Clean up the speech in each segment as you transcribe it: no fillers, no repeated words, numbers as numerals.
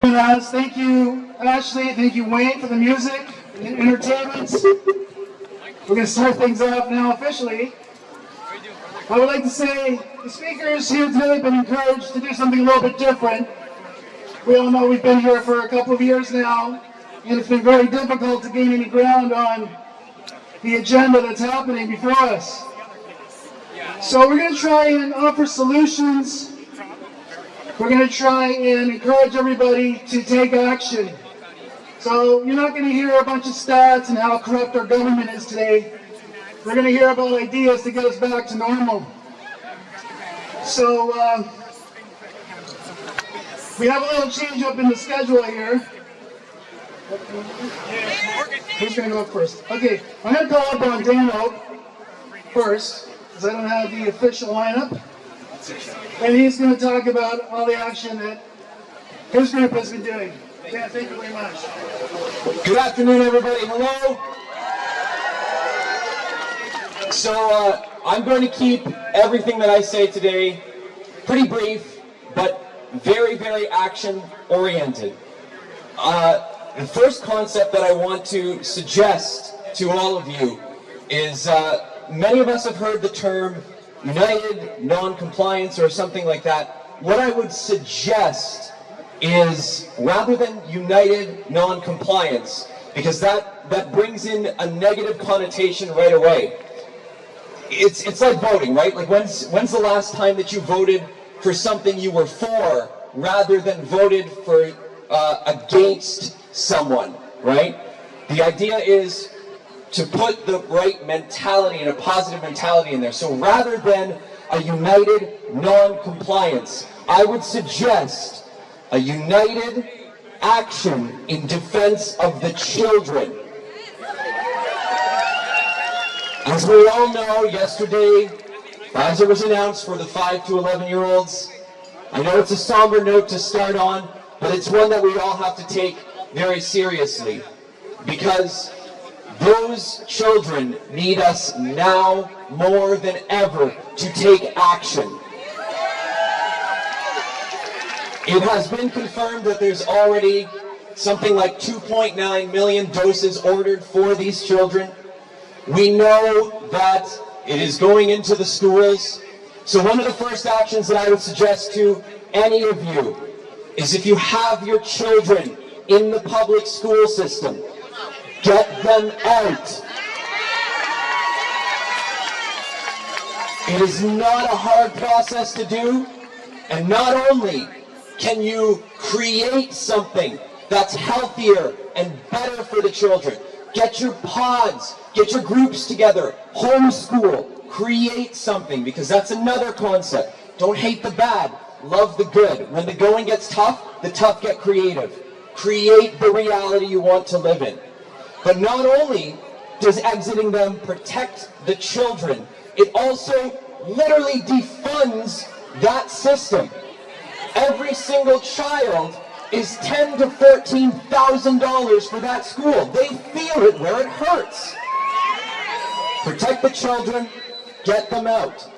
Thank you, Ashley. Thank you, Wayne, for the music and the entertainment. We're going to start things off now officially. I would like to say the speakers here today have been encouraged to do something a little bit different. We all know we've been here for a couple of years now, and it's been very difficult to gain any ground on the agenda that's happening before us. So we're going to try and offer solutions. We're going to try and encourage everybody to take action. So you're not going to hear a bunch of stats and how corrupt our government is today. We're going to hear about ideas to get us back to normal. So we have a little change up in the schedule here. Who's going to go up first? Okay, I'm going to call up on Dano first, because I don't have the official lineup. And he's going to talk about all the action that his group has been doing. Dan, thank you very much. Good afternoon, everybody. Hello. So I'm going to keep everything that I say today pretty brief, but very, very action-oriented. The first concept that I want to suggest to all of you is many of us have heard the term united non-compliance or something like that. What I would suggest is rather than united non-compliance, because that brings in a negative connotation right away. It's like voting, right? Like when's the last time that you voted for something you were for rather than voted for against someone, right? The idea is to put the right mentality and a positive mentality in there. So rather than a united non-compliance, I would suggest a united action in defense of the children. As we all know, yesterday, Pfizer was announced for the 5 to 11-year-olds. I know it's a somber note to start on, but it's one that we all have to take very seriously, because those children need us now more than ever to take action. It has been confirmed that there's already something like 2.9 million doses ordered for these children. We know that it is going into the schools. So one of the first actions that I would suggest to any of you is, if you have your children in the public school system, get them out. It is not a hard process to do, and not only can you create something that's healthier and better for the children, get your pods, get your groups together, homeschool, create something, because that's another concept. Don't hate the bad, love the good. When the going gets tough, the tough get creative. Create the reality you want to live in. But not only does exiting them protect the children, it also literally defunds that system. Every single child is $10,000 to $14,000 for that school. They feel it where it hurts. Protect the children, get them out.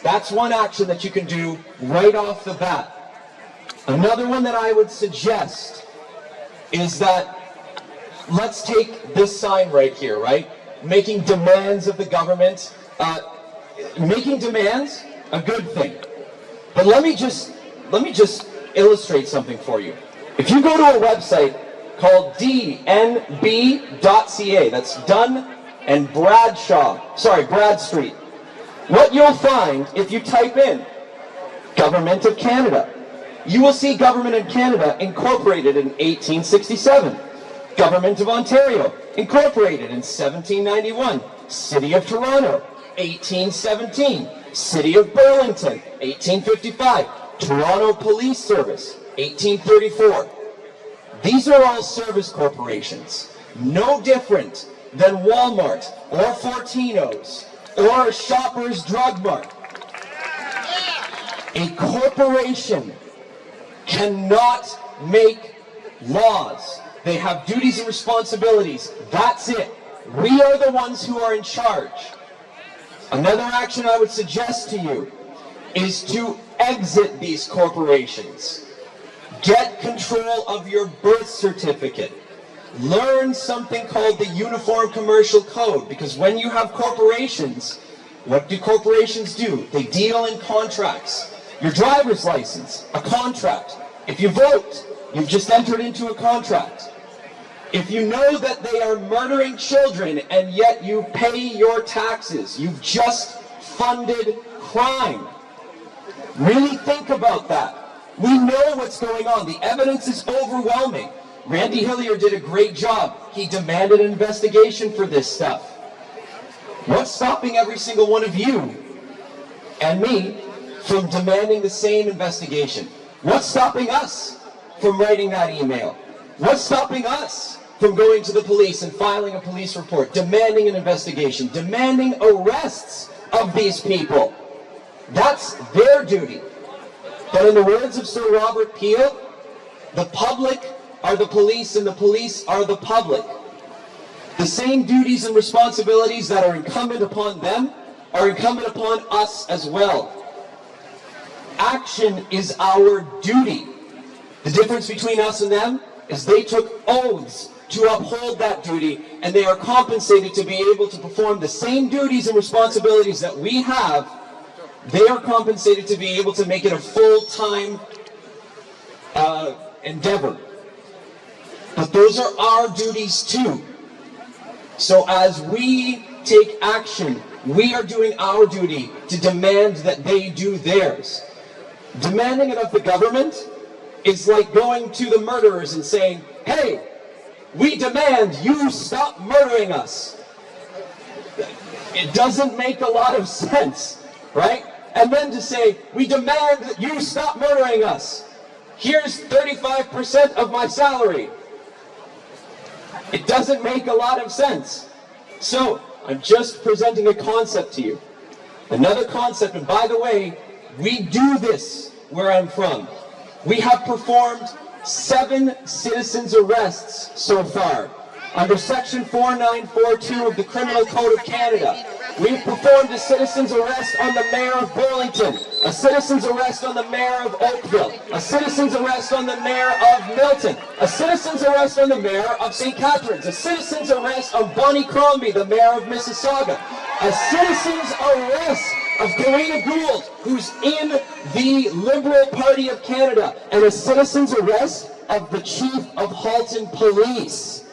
That's one action that you can do right off the bat. Another one that I would suggest is that, let's take this sign right here, right? Making demands of the government. Making demands, a good thing. But let me just illustrate something for you. If you go to a website called dnb.ca, that's Dun and Bradstreet, what you'll find if you type in Government of Canada, you will see Government of Canada incorporated in 1867. Government of Ontario, incorporated in 1791. City of Toronto, 1817. City of Burlington, 1855. Toronto Police Service, 1834. These are all service corporations, no different than Walmart or Fortino's or Shoppers Drug Mart. A corporation cannot make laws. They have duties and responsibilities. That's it. We are the ones who are in charge. Another action I would suggest to you is to exit these corporations. Get control of your birth certificate. Learn something called the Uniform Commercial Code, because when you have corporations, what do corporations do? They deal in contracts. Your driver's license, a contract. If you vote, you've just entered into a contract. If you know that they are murdering children and yet you pay your taxes, you've just funded crime. Really think about that. We know what's going on. The evidence is overwhelming. Randy Hillier did a great job. He demanded an investigation for this stuff. What's stopping every single one of you and me from demanding the same investigation? What's stopping us from writing that email? What's stopping us from going to the police and filing a police report, demanding an investigation, demanding arrests of these people? That's their duty. But in the words of Sir Robert Peel, the public are the police and the police are the public. The same duties and responsibilities that are incumbent upon them are incumbent upon us as well. Action is our duty. The difference between us and them is they took oaths to uphold that duty, and they are compensated to be able to perform the same duties and responsibilities that we have. They are compensated to be able to make it a full-time endeavor. But those are our duties too. So as we take action, we are doing our duty to demand that they do theirs. Demanding it of the government is like going to the murderers and saying, hey, we demand you stop murdering us. It doesn't make a lot of sense, right? And then to say, we demand that you stop murdering us. Here's 35% of my salary. It doesn't make a lot of sense. So, I'm just presenting a concept to you. Another concept, and by the way, we do this where I'm from. We have performed 7 citizens' arrests so far. Under Section 4942 of the Criminal Code of Canada, we've performed a citizen's arrest on the Mayor of Burlington, a citizen's arrest on the Mayor of Oakville, a citizen's arrest on the Mayor of Milton, a citizen's arrest on the Mayor of St. Catharines, a citizen's arrest on Bonnie Crombie, the Mayor of Mississauga, a citizen's arrest of Karina Gould, who's in the Liberal Party of Canada, and a citizen's arrest of the Chief of Halton Police.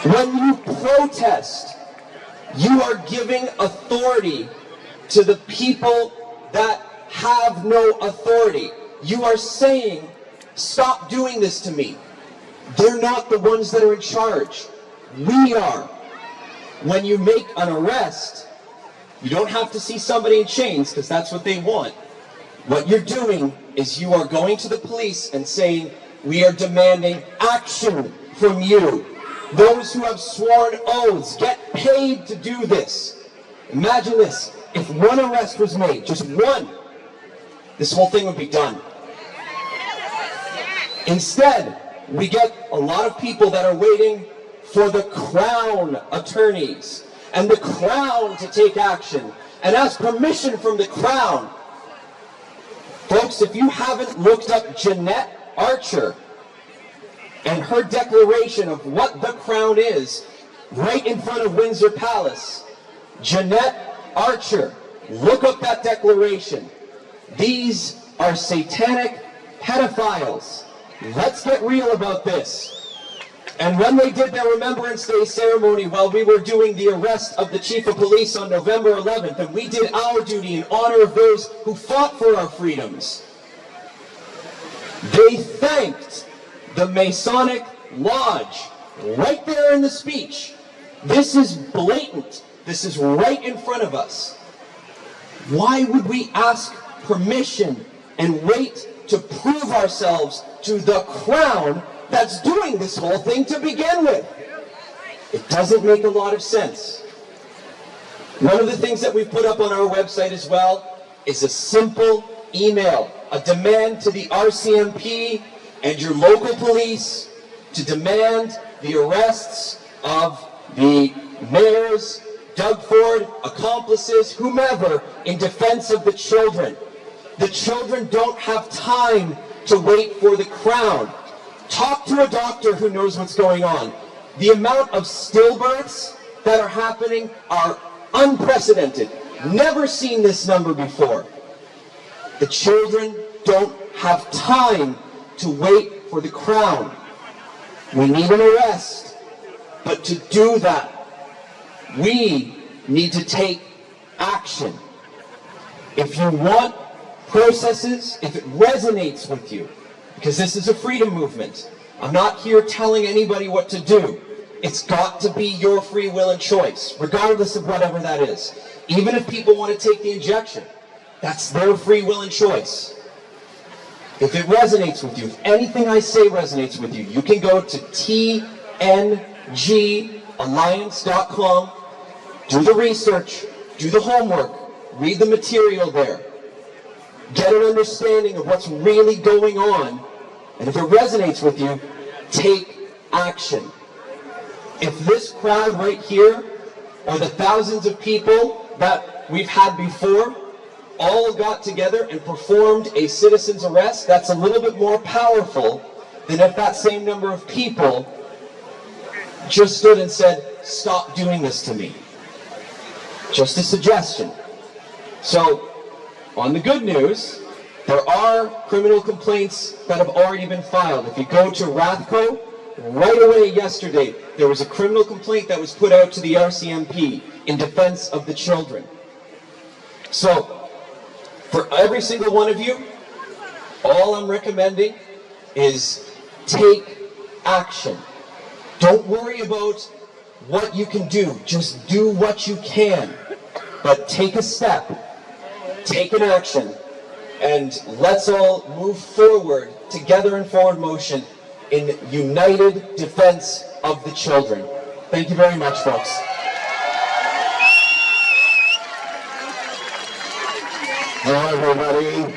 When you protest, you are giving authority to the people that have no authority. You are saying, stop doing this to me. They're not the ones that are in charge. We are. When you make an arrest, you don't have to see somebody in chains because that's what they want. What you're doing is you are going to the police and saying, we are demanding action from you. Those who have sworn oaths get paid to do this. Imagine this. If one arrest was made, just one, this whole thing would be done. Instead, we get a lot of people that are waiting for the Crown attorneys and the Crown to take action and ask permission from the Crown. Folks, if you haven't looked up Jeanette Archer and her declaration of what the Crown is, right in front of Windsor Palace, Jeanette Archer, look up that declaration. These are satanic pedophiles. Let's get real about this. And when they did their Remembrance Day ceremony while we were doing the arrest of the Chief of Police on November 11th, and we did our duty in honor of those who fought for our freedoms, they thanked the Masonic Lodge right there in the speech. This is blatant. This is right in front of us. Why would we ask permission and wait to prove ourselves to the Crown that's doing this whole thing to begin with? It doesn't make a lot of sense. One of the things that we've put up on our website as well is a simple email, a demand to the RCMP and your local police to demand the arrests of the mayors, Doug Ford, accomplices, whomever, in defense of the children. The children don't have time to wait for the crown. Talk to a doctor who knows what's going on. The amount of stillbirths that are happening are unprecedented. Never seen this number before. The children don't have time to wait for the crown. We need an arrest. But to do that, we need to take action. If you want processes, if it resonates with you, because this is a freedom movement, I'm not here telling anybody what to do. It's got to be your free will and choice, regardless of whatever that is. Even if people want to take the injection, that's their free will and choice. If it resonates with you, if anything I say resonates with you, you can go to tngalliance.com, do the research, do the homework, read the material there, get an understanding of what's really going on, and if it resonates with you, take action. If this crowd right here, or the thousands of people that we've had before, all got together and performed a citizen's arrest, that's a little bit more powerful than if that same number of people just stood and said, "Stop doing this to me." Just a suggestion. So, on the good news, there are criminal complaints that have already been filed. If you go to Rathco, right away yesterday, there was a criminal complaint that was put out to the RCMP in defense of the children. So, for every single one of you, all I'm recommending is take action. Don't worry about what you can do. Just do what you can. But take a step. Take an action. And let's all move forward together in forward motion in united defense of the children. Thank you very much, folks. Hello, everybody.